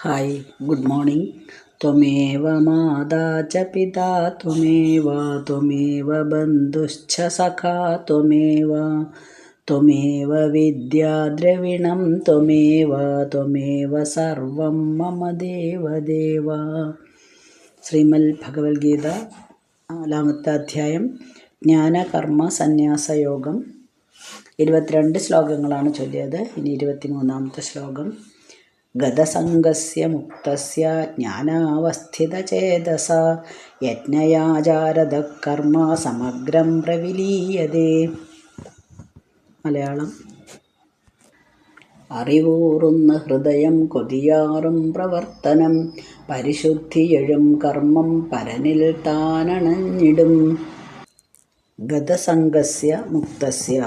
Hi good morning. त्वमेव माता च पिता त्वमेव बन्धुश्च सखा त्वमेव विद्या द्रविणं त्वमेव सर्वं मम देवदेव। ശ്രീമൽ ഭഗവത്ഗീത 4-ാമത്തെ അധ്യായം ജ്ഞാനകർമ്മ സന്യാസയോഗം. 22 ശ്ലോകങ്ങളാണ് ചൊല്ലിയത്. ഇനി 23-ാമത്തെ ശ്ലോകം. ഗതസംഗസ്യ മുക്തസ്യ ജ്ഞാനാവസ്ഥിതചേതസ യജ്ഞയാചാരത കർമ്മ സമഗ്രം പ്രവിലീയതേ. മലയാളം. അറിവൂറുന്ന ഹൃദയം കൊതിയാറും പ്രവർത്തനം പരിശുദ്ധിയെഴും കർമ്മം പരനിൽ താനണഞ്ഞിടും. ഗതസംഗസ്യ മുക്തസ്യ,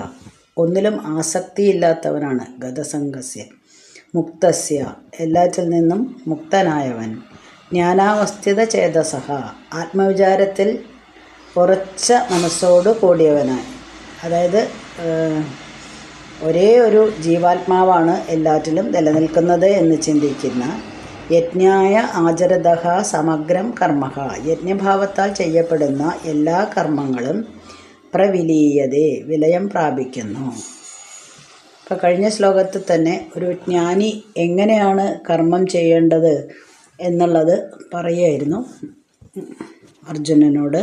ഒന്നിലും ആസക്തിയില്ലാത്തവനാണ് ഗതസംഗസ്യ. മുക്തസ്യ, എല്ലാറ്റിൽ നിന്നും മുക്തനായവൻ. ജ്ഞാനാവസ്ഥിത ചേതസഹ, ആത്മവിചാരത്തിൽ ഉറച്ച മനസ്സോട് കൂടിയവനായി. അതായത് ഒരേ ഒരു ജീവാത്മാവാണ് എല്ലാറ്റിലും നിലനിൽക്കുന്നത് എന്ന് ചിന്തിക്കുന്ന. യജ്ഞായ ആചരതഃ സമഗ്രം കർമ്മഃ, യജ്ഞഭാവത്താൽ ചെയ്യപ്പെടുന്ന എല്ലാ കർമ്മങ്ങളും പ്രവിലീയതേ, വിലയം പ്രാപിക്കുന്നു. ഇപ്പോൾ കഴിഞ്ഞ ശ്ലോകത്തിൽ തന്നെ ഒരു ജ്ഞാനി എങ്ങനെയാണ് കർമ്മം ചെയ്യേണ്ടത് എന്നുള്ളത് പറയുമായിരുന്നു അർജുനനോട്.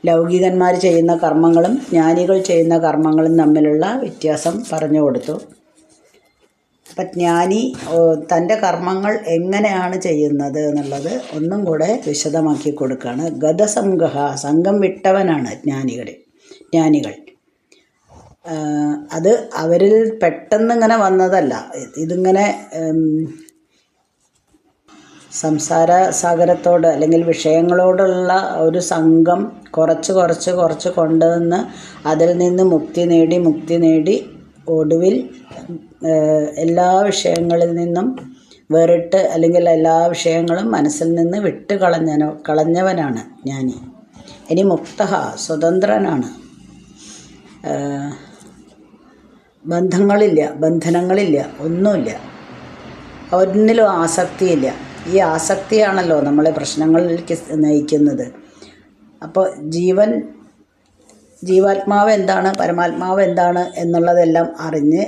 ലൗകികന്മാർ ചെയ്യുന്ന കർമ്മങ്ങളും ജ്ഞാനികൾ ചെയ്യുന്ന കർമ്മങ്ങളും തമ്മിലുള്ള വ്യത്യാസം പറഞ്ഞു കൊടുത്തു. അപ്പം ജ്ഞാനി തൻ്റെ കർമ്മങ്ങൾ എങ്ങനെയാണ് ചെയ്യുന്നത് എന്നുള്ളത് ഒന്നും കൂടെ വിശദമാക്കി കൊടുക്കുകയാണ്. ഗതസംഗഃ, സംഘം വിട്ടവനാണ് ജ്ഞാനികൾ. അത് അവരിൽ പെട്ടെന്നിങ്ങനെ വന്നതല്ല. ഇതിങ്ങനെ സംസാര സാഗരത്തോട് അല്ലെങ്കിൽ വിഷയങ്ങളോടുള്ള ഒരു സംഘം കുറച്ച് കൊണ്ടുവന്ന് അതിൽ നിന്ന് മുക്തി നേടി ഒടുവിൽ എല്ലാ വിഷയങ്ങളിൽ നിന്നും വേറിട്ട്, അല്ലെങ്കിൽ എല്ലാ വിഷയങ്ങളും മനസ്സിൽ നിന്ന് വിട്ട് കളഞ്ഞവനാണ് ജ്ഞാനി. ഇനി മുക്തഃ, സ്വതന്ത്രനാണ്. ബന്ധനങ്ങളില്ല, ഒന്നുമില്ല, ഒന്നിലും ആസക്തിയില്ല. ഈ ആസക്തിയാണല്ലോ നമ്മളെ പ്രശ്നങ്ങളിലേക്ക് നയിക്കുന്നത്. അപ്പോൾ ജീവാത്മാവ് എന്താണ്, പരമാത്മാവ് എന്താണ് എന്നുള്ളതെല്ലാം അറിഞ്ഞ്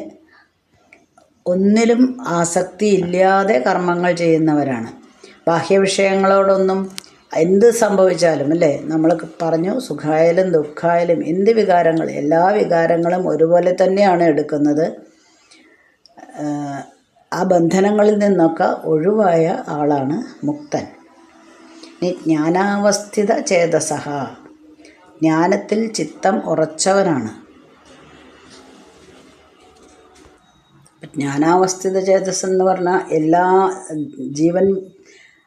ഒന്നിലും ആസക്തിയില്ലാതെ കർമ്മങ്ങൾ ചെയ്യുന്നവരാണ്. ബാഹ്യവിഷയങ്ങളോടൊന്നും എന്ത് സംഭവിച്ചാലും, അല്ലേ, നമ്മൾ പറഞ്ഞു, സുഖമായാലും ദുഃഖമായാലും എന്ത് വികാരങ്ങൾ, എല്ലാ വികാരങ്ങളും ഒരുപോലെ തന്നെയാണ് എടുക്കുന്നത്. ആ ബന്ധനങ്ങളിൽ നിന്നൊക്കെ ഒഴിവായ ആളാണ് മുക്തൻ. ജ്ഞാനാവസ്ഥിത ചേതസഹ, ജ്ഞാനത്തിൽ ചിത്തം ഉറച്ചവനാണ്. ജ്ഞാനാവസ്ഥിത ചേതസ് എന്ന് പറഞ്ഞാൽ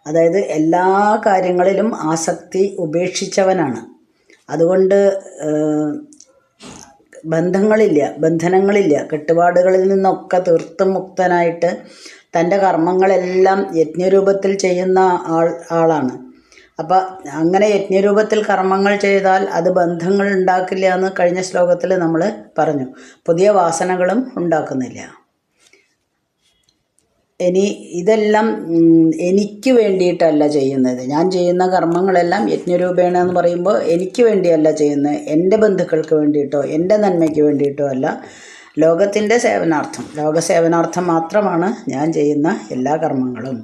അതായത് എല്ലാ കാര്യങ്ങളിലും ആസക്തി ഉപേക്ഷിച്ചവനാണ്. അതുകൊണ്ട് ബന്ധനങ്ങളില്ല, കെട്ടുപാടുകളിൽ നിന്നൊക്കെ തീർത്തും മുക്തനായിട്ട് തൻ്റെ കർമ്മങ്ങളെല്ലാം യജ്ഞരൂപത്തിൽ ചെയ്യുന്ന ആളാണ്. അപ്പം അങ്ങനെ യജ്ഞരൂപത്തിൽ കർമ്മങ്ങൾ ചെയ്താൽ അത് ബന്ധങ്ങൾ ഉണ്ടാക്കില്ല എന്ന് കഴിഞ്ഞ ശ്ലോകത്തിൽ നമ്മൾ പറഞ്ഞു. പുതിയ വാസനകളും ഉണ്ടാക്കുന്നില്ല. ഇനി ഇതെല്ലാം എനിക്ക് വേണ്ടിയിട്ടല്ല ചെയ്യുന്നത്. ഞാൻ ചെയ്യുന്ന കർമ്മങ്ങളെല്ലാം യജ്ഞരൂപേണ എന്ന് പറയുമ്പോൾ എനിക്ക് വേണ്ടിയല്ല ചെയ്യുന്നത്, എൻ്റെ ബന്ധുക്കൾക്ക് വേണ്ടിയിട്ടോ എൻ്റെ നന്മയ്ക്ക് വേണ്ടിയിട്ടോ അല്ല, ലോകസേവനാർത്ഥം മാത്രമാണ് ഞാൻ ചെയ്യുന്ന എല്ലാ കർമ്മങ്ങളും.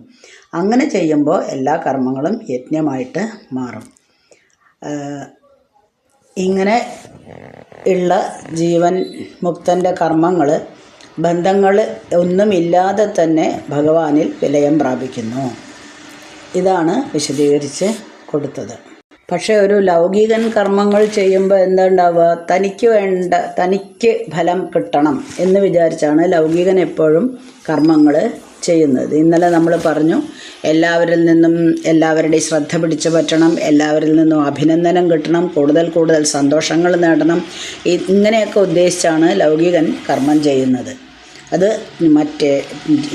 അങ്ങനെ ചെയ്യുമ്പോൾ എല്ലാ കർമ്മങ്ങളും യജ്ഞമായിട്ട് മാറും. ഇങ്ങനെ ഉള്ള ജീവൻ മുക്തൻ്റെ കർമ്മങ്ങൾ ബന്ധങ്ങൾ ഒന്നുമില്ലാതെ തന്നെ ഭഗവാനിൽ വിലയം പ്രാപിക്കുന്നു. ഇതാണ് വിശദീകരിച്ച് കൊടുത്തത്. പക്ഷേ ഒരു ലൗകികൻ കർമ്മങ്ങൾ ചെയ്യുമ്പോൾ എന്താ ഉണ്ടാവുക? തനിക്ക് ഫലം കിട്ടണം എന്ന് വിചാരിച്ചാണ് ലൗകികൻ എപ്പോഴും കർമ്മങ്ങൾ ചെയ്യുന്നത്. ഇന്നലെ നമ്മൾ പറഞ്ഞു, എല്ലാവരിൽ നിന്നും എല്ലാവരുടെയും ശ്രദ്ധ പിടിച്ചു പറ്റണം, എല്ലാവരിൽ നിന്നും അഭിനന്ദനം കിട്ടണം, കൂടുതൽ സന്തോഷങ്ങൾ നേടണം. ഇങ്ങനെയൊക്കെ ഉദ്ദേശിച്ചാണ് ലൗകികൻ കർമ്മം ചെയ്യുന്നത്. അത് മറ്റേ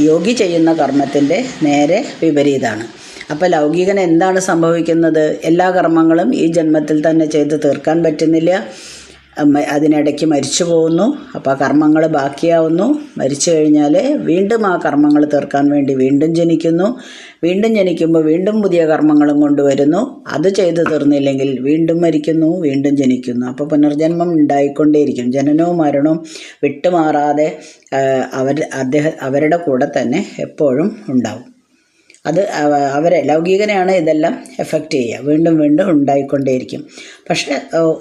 യോഗി ചെയ്യുന്ന കർമ്മത്തിൻ്റെ നേരെ വിപരീതമാണ്. അപ്പോൾ ലൗകികൻ എന്താണ് സംഭവിക്കുന്നത്? എല്ലാ കർമ്മങ്ങളും ഈ ജന്മത്തിൽ തന്നെ ചെയ്ത് തീർക്കാൻ പറ്റുന്നില്ല. അതിനിടയ്ക്ക് മരിച്ചു പോകുന്നു. അപ്പോൾ കർമ്മങ്ങൾ ബാക്കിയാവുന്നു. മരിച്ചു കഴിഞ്ഞാൽ വീണ്ടും ആ കർമ്മങ്ങൾ തീർക്കാൻ വേണ്ടി വീണ്ടും ജനിക്കുന്നു. വീണ്ടും ജനിക്കുമ്പോൾ വീണ്ടും പുതിയ കർമ്മങ്ങളും കൊണ്ടുവരുന്നു. അത് ചെയ്തു തീർന്നില്ലെങ്കിൽ വീണ്ടും മരിക്കുന്നു, വീണ്ടും ജനിക്കുന്നു. അപ്പോൾ പുനർജന്മം ഉണ്ടായിക്കൊണ്ടേയിരിക്കും. ജനനവും മരണവും വിട്ടുമാറാതെ അവരുടെ കൂടെ തന്നെ എപ്പോഴും ഉണ്ടാവും. അത് അവരെ ലൗകികനെയാണ് ഇതെല്ലാം എഫക്റ്റ് ചെയ്യുക. വീണ്ടും വീണ്ടും ഉണ്ടായിക്കൊണ്ടേയിരിക്കും. പക്ഷെ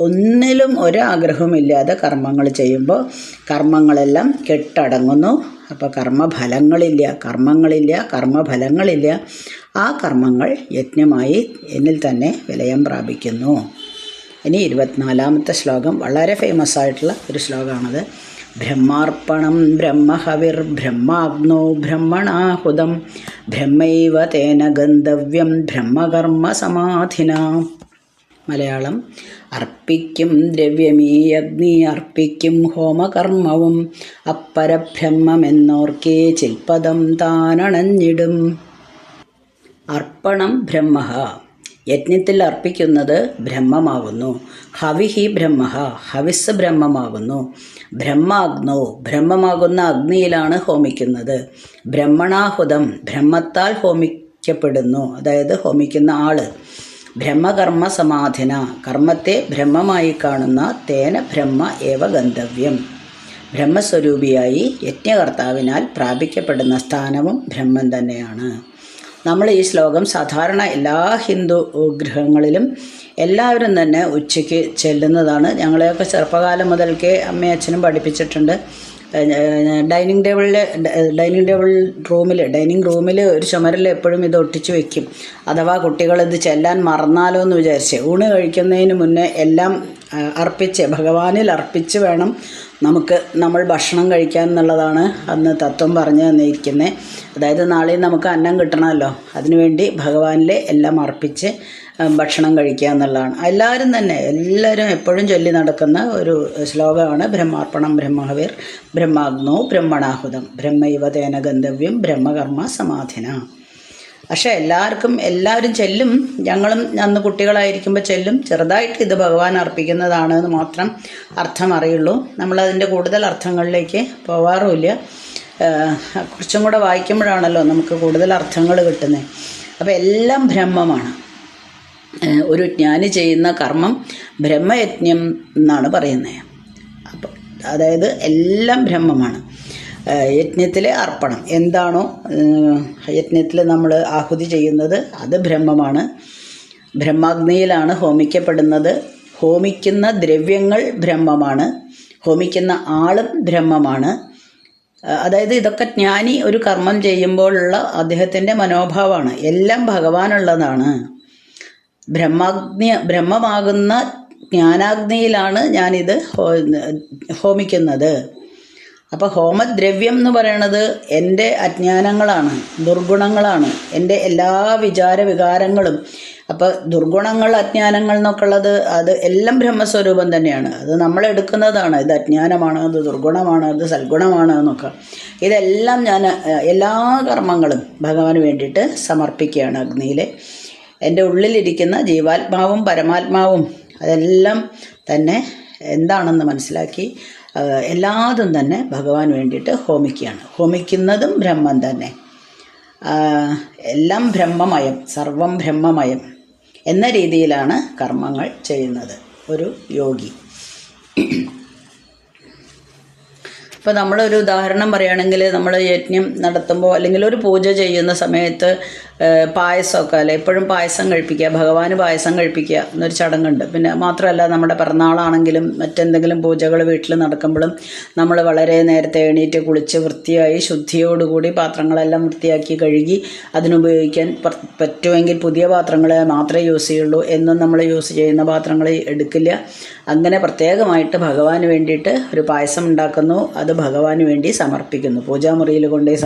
ഒന്നിലും ഒരാഗ്രഹവുമില്ലാതെ കർമ്മങ്ങൾ ചെയ്യുമ്പോൾ കർമ്മങ്ങളെല്ലാം കെട്ടടങ്ങുന്നു. അപ്പോൾ കർമ്മഫലങ്ങളില്ല, കർമ്മഫലങ്ങളില്ല. ആ കർമ്മങ്ങൾ യജ്ഞമായി എന്നിൽ തന്നെ വിലയം പ്രാപിക്കുന്നു. ഇനി 24-ാമത്തെ ശ്ലോകം വളരെ ഫേമസ് ആയിട്ടുള്ള ഒരു ശ്ലോകമാണത്. ബ്രഹ്മാർപ്പണം ബ്രഹ്മഹവിർ ബ്രഹ്മാഗ്നോ ബ്രഹ്മണാഹുതം ബ്രഹ്മൈവ തേന ഗന്ധവ്യം ബ്രഹ്മകർമ്മ സമാധിന. മലയാളം: അർപ്പിക്കും ദ്രവ്യമീ അഗ്നി അർപ്പിക്കും ഹോമകർമ്മവും അപ്പരബ്രഹ്മമെന്നോർക്കേ ചിൽപദം താനണഞ്ഞിടും. അർപ്പണം ബ്രഹ്മ, യജ്ഞത്തിൽ അർപ്പിക്കുന്നത് ബ്രഹ്മമാകുന്നു. ഹവിഹി ബ്രഹ്മ, ഹവിസ് ബ്രഹ്മമാകുന്നു. ബ്രഹ്മാഗ്നോ, ബ്രഹ്മമാകുന്ന അഗ്നിയിലാണ് ഹോമിക്കുന്നത്. ബ്രഹ്മണാഹുതം, ബ്രഹ്മത്താൽ ഹോമിക്കപ്പെടുന്നു, അതായത് ഹോമിക്കുന്ന ആള്. ബ്രഹ്മകർമ്മ സമാധിന, കർമ്മത്തെ ബ്രഹ്മമായി കാണുന്ന തേന ബ്രഹ്മ ഏവ ഗന്ധവ്യം, ബ്രഹ്മസ്വരൂപിയായി യജ്ഞകർത്താവിനാൽ പ്രാപിക്കപ്പെടുന്ന സ്ഥാനവും ബ്രഹ്മം തന്നെയാണ്. നമ്മൾ ഈ ശ്ലോകം സാധാരണ എല്ലാ ഹിന്ദു ഗൃഹങ്ങളിലും എല്ലാവരും തന്നെ ഉച്ചയ്ക്ക് ചെല്ലുന്നതാണ്. ഞങ്ങളെയൊക്കെ ചെറുപ്പകാലം മുതൽക്കേ അമ്മയും അച്ഛനും പഠിപ്പിച്ചിട്ടുണ്ട്. ഡൈനിങ് റൂമിൽ ഒരു ചുമരിൽ എപ്പോഴും ഇത് ഒട്ടിച്ചു വെക്കും. അഥവാ കുട്ടികൾ ഇത് ചെല്ലാൻ മറന്നാലോ എന്ന് വിചാരിച്ച് ഊണ് കഴിക്കുന്നതിന് മുന്നേ എല്ലാം അർപ്പിച്ച് ഭഗവാനിൽ അർപ്പിച്ച് വേണം നമ്മൾ ഭക്ഷണം കഴിക്കാൻ എന്നുള്ളതാണ് അന്ന് തത്വം പറഞ്ഞു തന്നിരിക്കുന്നത്. അതായത് നാളെയും നമുക്ക് അന്നം കിട്ടണമല്ലോ, അതിനുവേണ്ടി ഭഗവാനിൽ എല്ലാം അർപ്പിച്ച് ഭക്ഷണം കഴിക്കുക എന്നുള്ളതാണ്. എല്ലാവരും എപ്പോഴും ചൊല്ലി നടക്കുന്ന ഒരു ശ്ലോകമാണ് ബ്രഹ്മാർപ്പണം ബ്രഹ്മഹവിർ ബ്രഹ്മാഗ്നോ ബ്രഹ്മണാഹുതം ബ്രഹ്മൈവ തേന ഗന്ധവ്യം ബ്രഹ്മകർമ്മ സമാധിന. പക്ഷേ എല്ലാവരും ചെല്ലും. ഞങ്ങളും അന്ന് കുട്ടികളായിരിക്കുമ്പോൾ ചെല്ലും. ചെറുതായിട്ട് ഇത് ഭഗവാൻ അർപ്പിക്കുന്നതാണ് എന്ന് മാത്രം അർത്ഥം അറിയുള്ളൂ. നമ്മളതിൻ്റെ കൂടുതൽ അർത്ഥങ്ങളിലേക്ക് പോവാറുമില്ല. കുറച്ചും കൂടെ വായിക്കുമ്പോഴാണല്ലോ നമുക്ക് കൂടുതൽ അർത്ഥങ്ങൾ കിട്ടുന്നത്. അപ്പോൾ എല്ലാം ബ്രഹ്മമാണ്. ഒരു ജ്ഞാനി ചെയ്യുന്ന കർമ്മം ബ്രഹ്മയജ്ഞം എന്നാണ് പറയുന്നത്. അപ്പോൾ അതായത് എല്ലാം ബ്രഹ്മമാണ്. യജ്ഞത്തിലെ അർപ്പണം എന്താണോ യജ്ഞത്തിൽ നമ്മൾ ആഹുതി ചെയ്യുന്നത് അത് ബ്രഹ്മമാണ്. ബ്രഹ്മാഗ്നിയിലാണ് ഹോമിക്കപ്പെടുന്നത്. ഹോമിക്കുന്ന ദ്രവ്യങ്ങൾ ബ്രഹ്മമാണ്. ഹോമിക്കുന്ന ആളും ബ്രഹ്മമാണ്. അതായത് ഇതൊക്കെ ജ്ഞാനി ഒരു കർമ്മം ചെയ്യുമ്പോഴുള്ള അദ്ദേഹത്തിൻ്റെ മനോഭാവമാണ്. എല്ലാം ഭഗവാനുള്ളതാണ്. ബ്രഹ്മമാകുന്ന ജ്ഞാനാഗ്നിയിലാണ് ഞാനിത് ഹോമിക്കുന്നത്. അപ്പോൾ ഹോമദ്രവ്യം എന്ന് പറയണത് എൻ്റെ അജ്ഞാനങ്ങളാണ്, ദുർഗുണങ്ങളാണ്, എൻ്റെ എല്ലാ വികാരങ്ങളും. അപ്പോൾ ദുർഗുണങ്ങൾ, അജ്ഞാനങ്ങൾ എന്നൊക്കെ ഉള്ളത് അത് എല്ലാം ബ്രഹ്മസ്വരൂപം തന്നെയാണ്. അത് നമ്മളെടുക്കുന്നതാണ്. ഇത് അജ്ഞാനമാണ്, അത് ദുർഗുണമാണ്, അത് സൽഗുണമാണ് എന്നൊക്കെ. ഇതെല്ലാം ഞാൻ എല്ലാ കർമ്മങ്ങളും ഭഗവാന് വേണ്ടിയിട്ട് സമർപ്പിക്കുകയാണ് അഗ്നിയിൽ. എൻ്റെ ഉള്ളിലിരിക്കുന്ന ജീവാത്മാവും പരമാത്മാവും അതെല്ലാം തന്നെ എന്താണെന്ന് മനസ്സിലാക്കി എല്ലാതും തന്നെ ഭഗവാൻ വേണ്ടിയിട്ട് ഹോമിക്കുകയാണ്. ഹോമിക്കുന്നതും ബ്രഹ്മം തന്നെ. എല്ലാം ബ്രഹ്മമയം, സർവം ബ്രഹ്മമയം എന്ന രീതിയിലാണ് കർമ്മങ്ങൾ ചെയ്യുന്നത് ഒരു യോഗി. ഇപ്പോൾ നമ്മളൊരു ഉദാഹരണം പറയുകയാണെങ്കിൽ, നമ്മൾ യജ്ഞം നടത്തുമ്പോൾ അല്ലെങ്കിൽ ഒരു പൂജ ചെയ്യുന്ന സമയത്ത് പായസമൊക്കെ അല്ലേ, എപ്പോഴും പായസം കഴിപ്പിക്കുക, ഭഗവാന് പായസം കഴിപ്പിക്കുക എന്നൊരു ചടങ്ങുണ്ട്. പിന്നെ മാത്രമല്ല, നമ്മുടെ പിറന്നാളാണെങ്കിലും മറ്റെന്തെങ്കിലും പൂജകൾ വീട്ടിൽ നടക്കുമ്പോഴും നമ്മൾ വളരെ നേരത്തെ എണീറ്റ് കുളിച്ച് വൃത്തിയായി ശുദ്ധിയോടുകൂടി പാത്രങ്ങളെല്ലാം വൃത്തിയാക്കി കഴുകി അതിനുപയോഗിക്കാൻ പറ്റുമെങ്കിൽ പുതിയ പാത്രങ്ങളെ മാത്രമേ യൂസ് ചെയ്യുള്ളൂ. എന്നും നമ്മൾ യൂസ് ചെയ്യുന്ന പാത്രങ്ങൾ എടുക്കില്ല. അങ്ങനെ പ്രത്യേകമായിട്ട് ഭഗവാന് വേണ്ടിയിട്ട് ഒരു പായസം ഉണ്ടാക്കുന്നു. അത് ഭഗവാന് വേണ്ടി സമർപ്പിക്കുന്നു. പൂജാമുറിയിൽ കൊണ്ടുപോയി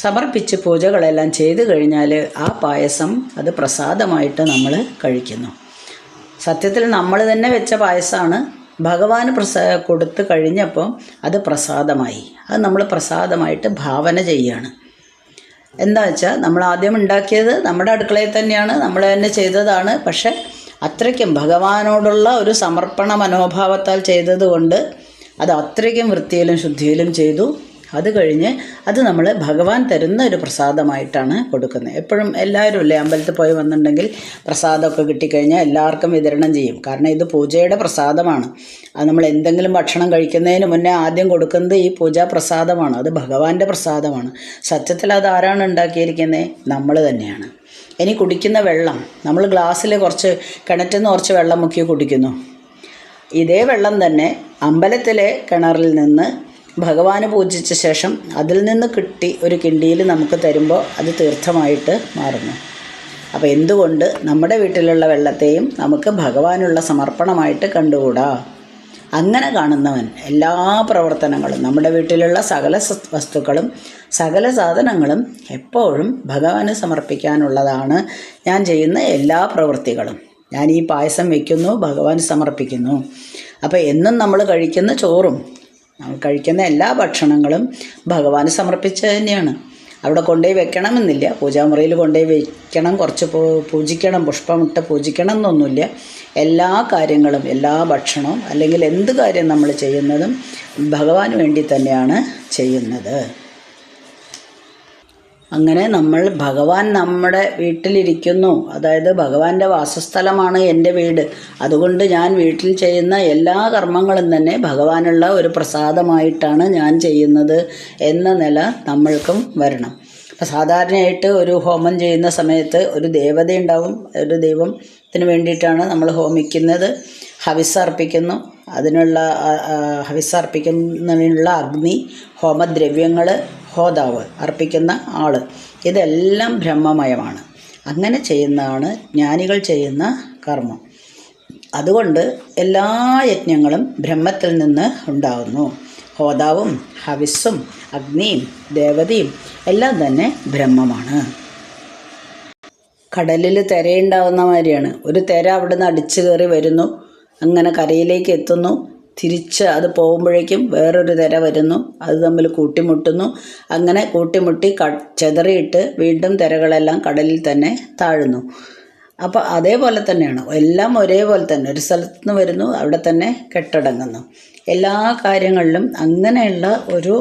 സമർപ്പിച്ച് പൂജകളെല്ലാം ചെയ്തു കഴിഞ്ഞാൽ ആ പായസം അത് പ്രസാദമായിട്ട് നമ്മൾ കഴിക്കുന്നു. സത്യത്തിൽ നമ്മൾ തന്നെ വെച്ച പായസമാണ്. ഭഗവാന് കൊടുത്ത് കഴിഞ്ഞപ്പോൾ അത് പ്രസാദമായി. അത് നമ്മൾ പ്രസാദമായിട്ട് ഭാവന ചെയ്യുകയാണ്. എന്താ വെച്ചാൽ നമ്മൾ ആദ്യം ഉണ്ടാക്കിയത് നമ്മുടെ അടുക്കളയിൽ തന്നെയാണ്, നമ്മൾ തന്നെ ചെയ്തതാണ്. പക്ഷേ അത്രയ്ക്കും ഭഗവാനോടുള്ള ഒരു സമർപ്പണ മനോഭാവത്താൽ ചെയ്തതുകൊണ്ട് അത് അത്രയ്ക്കും വൃത്തിയിലും ശുദ്ധിയിലും ചെയ്തു. അത് കഴിഞ്ഞ് അത് നമ്മൾ ഭഗവാൻ തരുന്ന ഒരു പ്രസാദമായിട്ടാണ് കൊടുക്കുന്നത്. എപ്പോഴും എല്ലാവരും അല്ലേ അമ്പലത്തിൽ പോയി വന്നിട്ടുണ്ടെങ്കിൽ പ്രസാദമൊക്കെ കിട്ടിക്കഴിഞ്ഞാൽ എല്ലാവർക്കും വിതരണം ചെയ്യും. കാരണം ഇത് പൂജയുടെ പ്രസാദമാണ്. അത് നമ്മൾ എന്തെങ്കിലും ഭക്ഷണം കഴിക്കുന്നതിന് മുന്നേ ആദ്യം കൊടുക്കുന്നത് ഈ പൂജാ പ്രസാദമാണ്. അത് ഭഗവാന്റെ പ്രസാദമാണ്. സത്യത്തിൽ അത് ആരാണ് ഉണ്ടാക്കിയിരിക്കുന്നത്? നമ്മൾ തന്നെയാണ്. ഇനി കുടിക്കുന്ന വെള്ളം, നമ്മൾ ഗ്ലാസ്സിൽ കുറച്ച് കിണറ്റിൽ നിന്ന് കുറച്ച് വെള്ളം മുക്കി കുടിക്കുന്നു. ഇതേ വെള്ളം തന്നെ അമ്പലത്തിലെ കിണറിൽ നിന്ന് ഭഗവാന് പൂജിച്ച ശേഷം അതിൽ നിന്ന് കിട്ടി ഒരു കിണ്ടിയിൽ നമുക്ക് തരുമ്പോൾ അത് തീർത്ഥമായിട്ട് മാറുന്നു. അപ്പോൾ എന്തുകൊണ്ട് നമ്മുടെ വീട്ടിലുള്ള വെള്ളത്തെയും നമുക്ക് ഭഗവാനുള്ള സമർപ്പണമായിട്ട് കണ്ടുകൂടാ? അങ്ങനെ കാണുന്നവൻ എല്ലാ പ്രവർത്തനങ്ങളും, നമ്മുടെ വീട്ടിലുള്ള സകല വസ്തുക്കളും സകല സാധനങ്ങളും എപ്പോഴും ഭഗവാന് സമർപ്പിക്കാനുള്ളതാണ്. ഞാൻ ചെയ്യുന്ന എല്ലാ പ്രവൃത്തികളും, ഞാൻ ഈ പായസം വയ്ക്കുന്നു, ഭഗവാന് സമർപ്പിക്കുന്നു. അപ്പോൾ എന്നും നമ്മൾ കഴിക്കുന്ന ചോറും നമ്മൾ കഴിക്കുന്ന എല്ലാ ഭക്ഷണങ്ങളും ഭഗവാന് സമർപ്പിച്ചത് തന്നെയാണ്. അവിടെ കൊണ്ടുപോയി വെക്കണമെന്നില്ല, പൂജാമുറിയിൽ കൊണ്ടുപോയി വെക്കണം, കുറച്ച് പൂജിക്കണം, പുഷ്പമിട്ട് പൂജിക്കണം എന്നൊന്നുമില്ല. എല്ലാ കാര്യങ്ങളും, എല്ലാ ഭക്ഷണവും അല്ലെങ്കിൽ എന്ത് കാര്യം നമ്മൾ ചെയ്യുന്നതും ഭഗവാന് വേണ്ടി തന്നെയാണ് ചെയ്യുന്നത്. അങ്ങനെ നമ്മൾ ഭഗവാൻ നമ്മുടെ വീട്ടിലിരിക്കുന്നു, അതായത് ഭഗവാന്റെ വാസസ്ഥലമാണ് എൻ്റെ വീട്. അതുകൊണ്ട് ഞാൻ വീട്ടിൽ ചെയ്യുന്ന എല്ലാ കർമ്മങ്ങളും തന്നെ ഭഗവാനുള്ള ഒരു പ്രസാദമായിട്ടാണ് ഞാൻ ചെയ്യുന്നത് എന്ന നില നമ്മൾക്കും വരണം. അപ്പം സാധാരണയായിട്ട് ഒരു ഹോമം ചെയ്യുന്ന സമയത്ത് ഒരു ദേവത ഉണ്ടാവും, ഒരു ദൈവത്തിന് വേണ്ടിയിട്ടാണ് നമ്മൾ ഹോമിക്കുന്നത്. ഹവിസ്സർപ്പിക്കുന്നു, അതിനുള്ള ഹവിസ്സർപ്പിക്കുന്നതിനുള്ള അഗ്നി, ഹോമദ്രവ്യങ്ങൾ, ഹോതാവ് അർപ്പിക്കുന്ന ആൾ, ഇതെല്ലാം ബ്രഹ്മമയമാണ്. അങ്ങനെ ചെയ്യുന്നതാണ് ജ്ഞാനികൾ ചെയ്യുന്ന കർമ്മം. അതുകൊണ്ട് എല്ലാ യജ്ഞങ്ങളും ബ്രഹ്മത്തിൽ നിന്ന് ഉണ്ടാകുന്നു. ഹോതാവും ഹവിസ്സും അഗ്നിയും ദേവതയും എല്ലാം തന്നെ ബ്രഹ്മമാണ്. കടലിൽ തിരയുണ്ടാവുന്ന മാതിരിയാണ്. ഒരു തിര അവിടെ നിന്ന് അടിച്ചു കയറി വരുന്നു, അങ്ങനെ കരയിലേക്ക് എത്തുന്നു, തിരിച്ച് അത് പോകുമ്പോഴേക്കും വേറൊരു തിര വരുന്നു, അത് തമ്മിൽ കൂട്ടിമുട്ടുന്നു. അങ്ങനെ കൂട്ടിമുട്ടി ചെതറിയിട്ട് വീണ്ടും തിരകളെല്ലാം കടലിൽ തന്നെ താഴുന്നു. അപ്പോൾ അതേപോലെ തന്നെയാണ് എല്ലാം ഒരേപോലെ തന്നെ, ഒരു സ്ഥലത്ത് നിന്ന് വരുന്നു, അവിടെ തന്നെ കെട്ടടങ്ങുന്നു. എല്ലാ കാര്യങ്ങളിലും അങ്ങനെയുള്ള ഒരു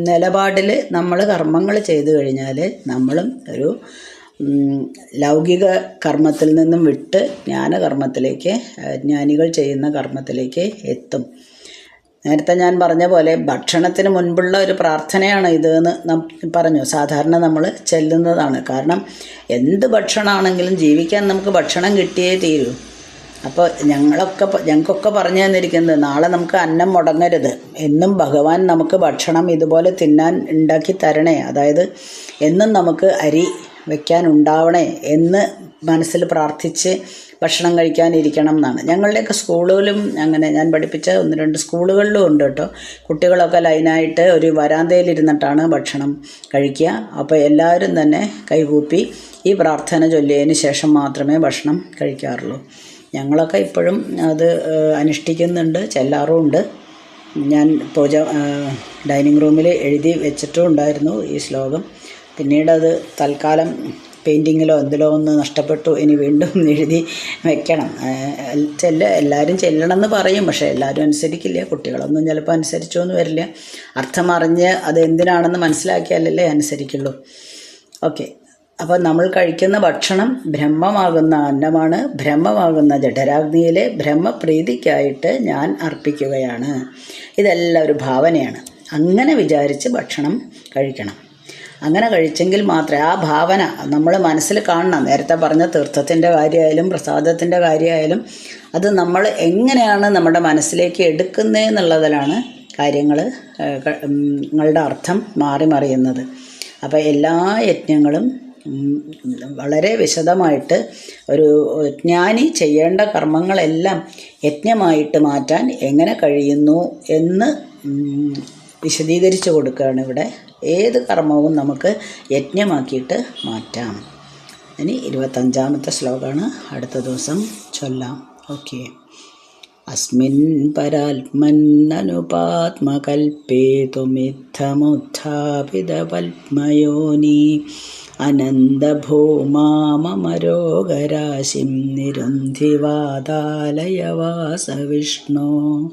നിലപാടിൽ നമ്മൾ കർമ്മങ്ങൾ ചെയ്തു കഴിഞ്ഞാൽ നമ്മളും ഒരു ലൗകിക കർമ്മത്തിൽ നിന്നും വിട്ട് ജ്ഞാനകർമ്മത്തിലേക്ക്, ജ്ഞാനികൾ ചെയ്യുന്ന കർമ്മത്തിലേക്ക് എത്തും. നേരത്തെ ഞാൻ പറഞ്ഞ പോലെ ഭക്ഷണത്തിന് മുൻപുള്ള ഒരു പ്രാർത്ഥനയാണ് ഇതെന്ന് പറഞ്ഞു. സാധാരണ നമ്മൾ ചെല്ലുന്നതാണ്. കാരണം എന്ത് ഭക്ഷണമാണെങ്കിലും ജീവിക്കാൻ നമുക്ക് ഭക്ഷണം കിട്ടിയേ തീരൂ. അപ്പോൾ ഞങ്ങൾക്കൊക്കെ പറഞ്ഞു തന്നിരിക്കുന്നത് നാളെ നമുക്ക് അന്നം മുടങ്ങരുത്, എന്നും ഭഗവാൻ നമുക്ക് ഭക്ഷണം ഇതുപോലെ തിന്നാൻ ഉണ്ടാക്കി തരണേ, അതായത് എന്നും നമുക്ക് അരി വയ്ക്കാനുണ്ടാവണേ എന്ന് മനസ്സിൽ പ്രാർത്ഥിച്ച് ഭക്ഷണം കഴിക്കാനിരിക്കണം എന്നാണ്. ഞങ്ങളുടെയൊക്കെ സ്കൂളുകളിലും അങ്ങനെ, ഞാൻ പഠിപ്പിച്ച 1-2 സ്കൂളുകളിലും ഉണ്ട് കേട്ടോ. കുട്ടികളൊക്കെ ലൈനായിട്ട് ഒരു വരാന്തയിലിരുന്നിട്ടാണ് ഭക്ഷണം കഴിക്കുക. അപ്പോൾ എല്ലാവരും തന്നെ കൈകൂപ്പി ഈ പ്രാർത്ഥന ചൊല്ലിയതിന് ശേഷം മാത്രമേ ഭക്ഷണം കഴിക്കാറുള്ളൂ. ഞങ്ങളൊക്കെ ഇപ്പോഴും അത് അനുഷ്ഠിക്കുന്നുണ്ട്, ചെല്ലാറുമുണ്ട്. ഞാൻ പൂജ ഡൈനിങ് റൂമിൽ എഴുതി വെച്ചിട്ടും ഉണ്ടായിരുന്നു ഈ ശ്ലോകം. പിന്നീടത് തൽക്കാലം പെയിൻറ്റിങ്ങിലോ എന്തിലോ ഒന്ന് നഷ്ടപ്പെട്ടു. ഇനി വീണ്ടും എഴുതി വെക്കണം. എല്ലാവരും ചെല്ലണമെന്ന് പറയും, പക്ഷേ എല്ലാവരും അനുസരിക്കില്ല. കുട്ടികളൊന്നും ചിലപ്പോൾ അനുസരിച്ചൊന്നും വരില്ല. അർത്ഥം അറിഞ്ഞ് അത് എന്തിനാണെന്ന് മനസ്സിലാക്കിയാലല്ലേ അനുസരിക്കുള്ളൂ. ഓക്കെ, അപ്പോൾ നമ്മൾ കഴിക്കുന്ന ഭക്ഷണം ബ്രഹ്മമാകുന്ന അന്നമാണ്. ബ്രഹ്മമാകുന്ന ജഠരാഗ്നിയിലെ ബ്രഹ്മപ്രീതിക്കായിട്ട് ഞാൻ അർപ്പിക്കുകയാണ്. ഇതെല്ലാം ഒരു ഭാവനയാണ്. അങ്ങനെ വിചാരിച്ച് ഭക്ഷണം കഴിക്കണം. അങ്ങനെ കഴിച്ചെങ്കിൽ മാത്രമേ ആ ഭാവന നമ്മൾ മനസ്സിൽ കാണണം. നേരത്തെ പറഞ്ഞ തീർത്ഥത്തിൻ്റെ കാര്യമായാലും പ്രസാദത്തിൻ്റെ കാര്യമായാലും അത് നമ്മൾ എങ്ങനെയാണ് നമ്മുടെ മനസ്സിലേക്ക് എടുക്കുന്നതെന്നുള്ളതിലാണ് കാര്യങ്ങളുടെ അർത്ഥം മാറി മറിയുന്നത്. അപ്പോൾ എല്ലാ യജ്ഞങ്ങളും വളരെ വിശദമായിട്ട് ഒരു ജ്ഞാനി ചെയ്യേണ്ട കർമ്മങ്ങളെല്ലാം യജ്ഞമായിട്ട് മാറ്റാൻ എങ്ങനെ കഴിയുന്നു എന്ന് വിശദീകരിച്ച് കൊടുക്കുകയാണ് ഇവിടെ. ഏത് കർമ്മവും നമുക്ക് യജ്ഞമാക്കിയിട്ട് മാറ്റാം. ഇനി 25ാമത്തെ ശ്ലോകമാണ്, അടുത്ത ദിവസം ചൊല്ലാം. ഓക്കെ. അസ്മിൻ പരാത്മന്നനുപാത്മകൽപേതുമിത്തമുത്ഥാപിത പത്മയോനി അനന്തഭൂമാമരോഗരാശിം നിരുന്ധിവാതാലയവാസ വിഷ്ണോ.